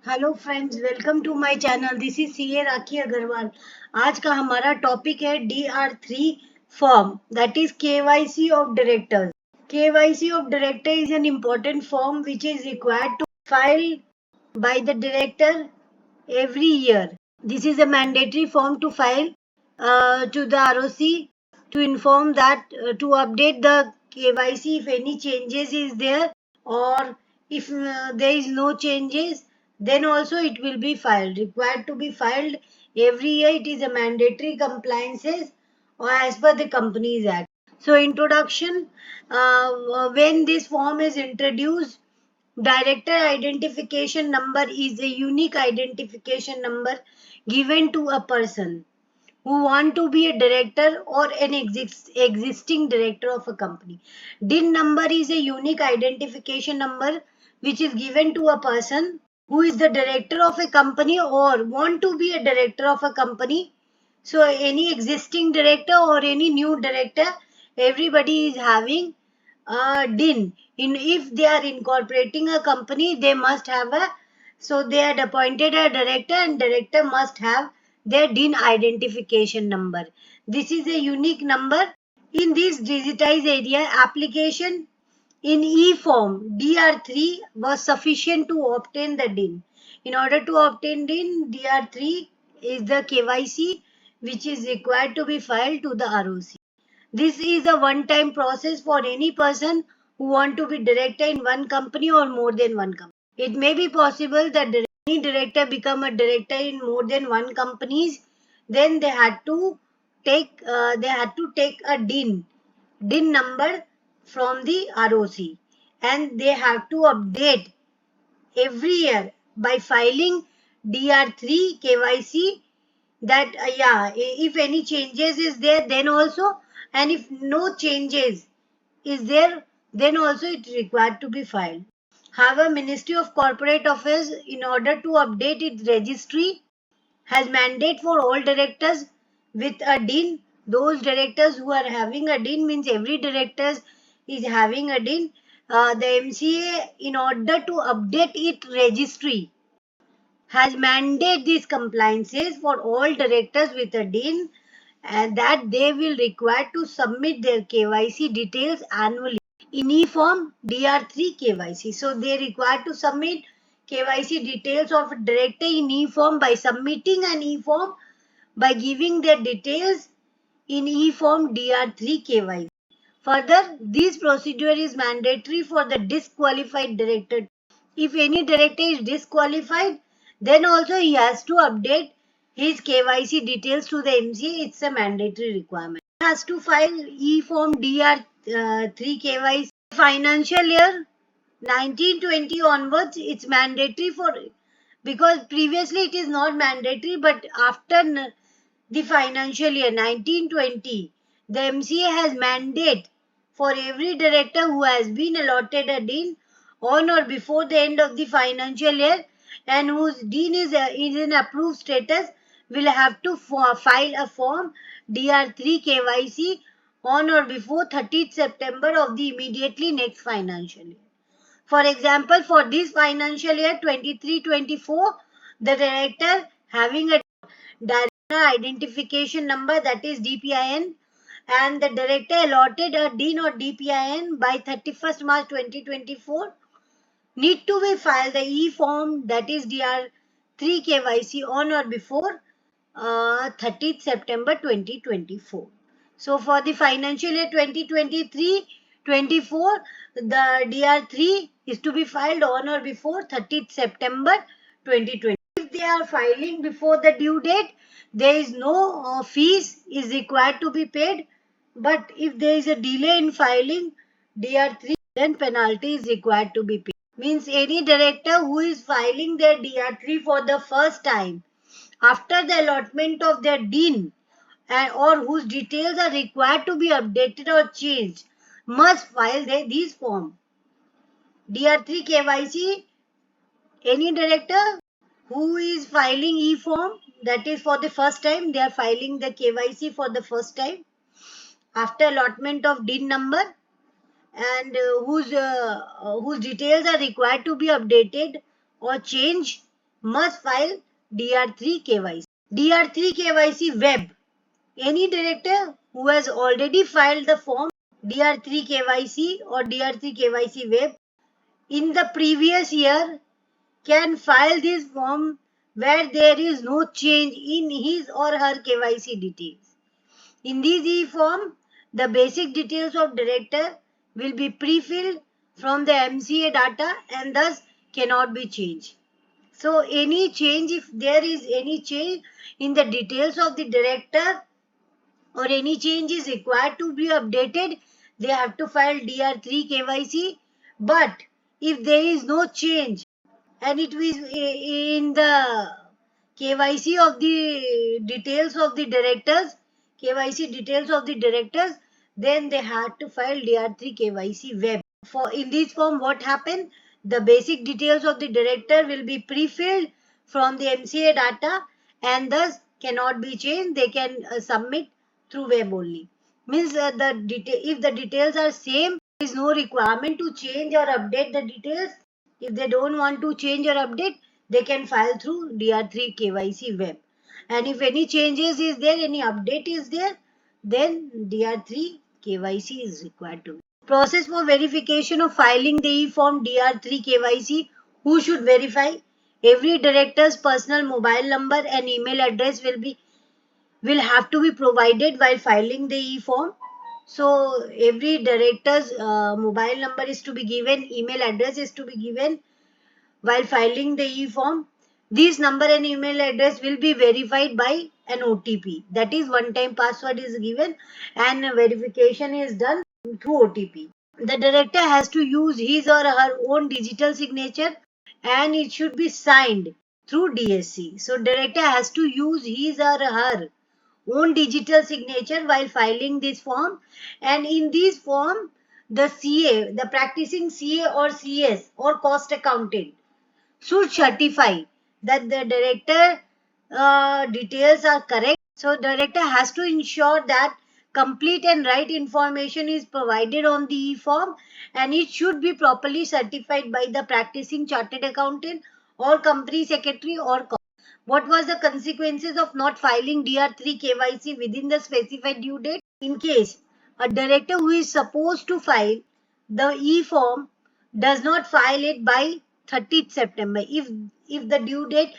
Hello friends, welcome to my channel. This is C A Rakhi Agarwal. आज का हमारा topic है DR3 form, that is KYC of directors. KYC of director is an important form which is required to file by the director every year. This is a mandatory form to file to the ROC to inform that to update the KYC if any changes is there, or if there is no changes, then also it will be filed. Required to be filed every year. It is a mandatory compliances or as per the Companies Act. So introduction, when this form is introduced, director identification number is a unique identification number given to a person who want to be a director or an existing director of a company. DIN number is a unique identification number which is given to a person who is the director of a company or want to be a director of a company. So any existing director or any new director, everybody is having DIN. If they are incorporating a company, they must have so they had appointed a director, and director must have their DIN identification number. This is a unique number. In this digitized area, application in e-form DR3 was sufficient to obtain the DIN. In order to obtain DIN, DR3 is the KYC which is required to be filed to the ROC. This is a one-time process for any person who want to be director in one company or more than one company. It may be possible that any director become a director in more than one companies. Then they had to take a DIN number from the ROC, and they have to update every year by filing DR3 KYC, that if any changes is there then also, and if no changes is there then also it required to be filed. However, Ministry of Corporate Affairs, in order to update its registry, has mandate for all directors with a DIN. Those directors who are having a DIN, means every director is having a DIN. The MCA, in order to update its registry, has mandated these compliances for all directors with a DIN, and that they will require to submit their KYC details annually in e-form DR3 KYC. So they require to submit KYC details of a director in e-form by submitting an e-form, by giving their details in e-form DR3 KYC. Further, this procedure is mandatory for the disqualified director. If any director is disqualified, then also he has to update his KYC details to the MCA. It's a mandatory requirement. He has to file e-form DR3 KYC. Financial year 1920 onwards, it's mandatory for, because previously it is not mandatory, but after the financial year 1920, the MCA has mandate for every director who has been allotted a DIN on or before the end of the financial year and whose DIN is in approved status, will have to file a form DR3 KYC on or before 30th September of the immediately next financial year. For example, for this financial year 23-24, the director having a director identification number, that is DPIN, and the director allotted a DIN or DPIN by 31st March 2024, need to be filed the e-form, that is DR3 KYC on or before 30th September 2024. So for the financial year 2023-24, the DR3 is to be filed on or before 30th September 2020. If they are filing before the due date, there is no fees is required to be paid. But if there is a delay in filing DR3, then penalty is required to be paid. Means any director who is filing their DR3 for the first time after the allotment of their DIN, or whose details are required to be updated or changed, must file these form. DR3 KYC, any director who is filing e-form, that is for the first time, they are filing the KYC for the first time after allotment of DIN number, and whose details are required to be updated or changed, must file DR3 KYC. DR3 KYC web. Any director who has already filed the form DR3 KYC or DR3 KYC web in the previous year can file this form where there is no change in his or her KYC details. In this e-form, the basic details of director will be pre-filled from the MCA data and thus cannot be changed. So any change, if there is any change in the details of the director or any change is required to be updated, they have to file DR3 KYC. But if there is no change and it was in the KYC of the details of the directors, KYC details of the directors, then they had to file DR3 KYC web. For in this form, what happened? The basic details of the director will be pre-filled from the MCA data and thus cannot be changed. They can submit through web only. Means if the details are same, there is no requirement to change or update the details. If they don't want to change or update, they can file through DR3 KYC web. And if any changes is there, any update is there, then DR3 KYC is required to. Process for verification of filing the e-form DR3 KYC. Who should verify? Every director's personal mobile number and email address will have to be provided while filing the e-form. So every director's mobile number is to be given, email address is to be given while filing the e-form. This number and email address will be verified by an OTP. That is, one-time password is given and verification is done through OTP. The director has to use his or her own digital signature and it should be signed through DSC. So director has to use his or her own digital signature while filing this form, and in this form the CA, the practicing CA or CS or cost accountant should certify that the director details are correct. So director has to ensure that complete and right information is provided on the e-form and it should be properly certified by the practicing chartered accountant or company secretary or. What was the consequences of not filing DR3 KYC within the specified due date? In case a director who is supposed to file the e-form does not file it by 30th September. If the due date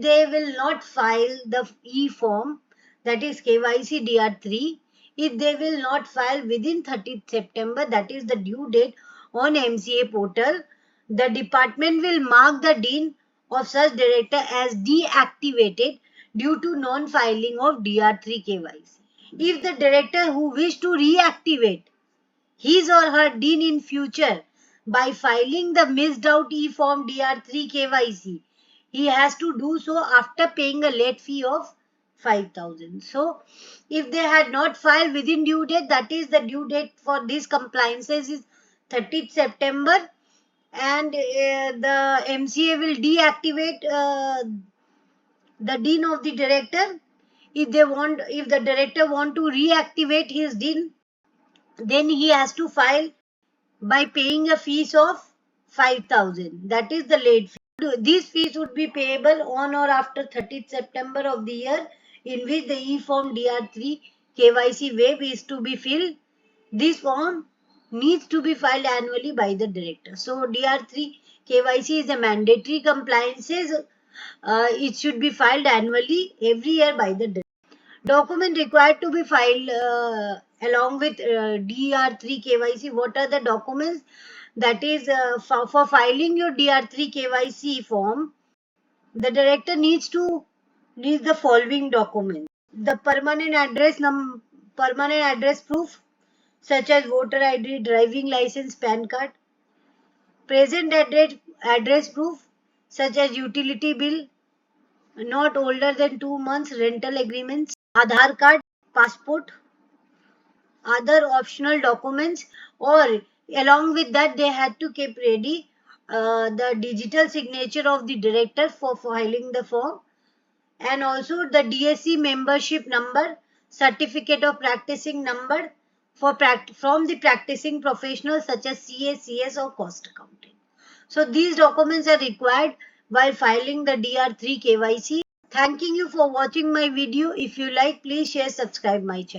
they will not file the e-form, that is KYC DR3. If they will not file within 30th September, that is the due date on MCA portal, the department will mark the dean of such director as deactivated due to non-filing of DR3 KYC. If the director who wish to reactivate his or her dean in future by filing the missed out e-form DR3 KYC, he has to do so after paying a late fee of 5,000. So, if they had not filed within due date, that is the due date for these compliances is 30th September, and the MCA will deactivate the dean of the director. If the director want to reactivate his dean, then he has to file by paying a fees of 5,000. That is the late fee. These fees would be payable on or after 30th September of the year in which the e-form DR3 KYC web is to be filled. This form needs to be filed annually by the director. So DR3 KYC is a mandatory compliances. It should be filed annually every year by the director. Document required to be filed along with DR3 KYC. What are the documents? That is for filing your DR3 KYC form, the director needs the following documents: the permanent address proof such as voter ID, driving license, PAN card; present address proof such as utility bill not older than 2 months, rental agreements, Aadhaar card, passport, other optional documents, or along with that they had to keep ready the digital signature of the director for filing the form, and also the DSC membership number, certificate of practicing number from the practicing professionals such as CA, CS or cost accountant. So these documents are required while filing the DR3 KYC. Thanking you for watching my video. If you like, please share, subscribe my channel.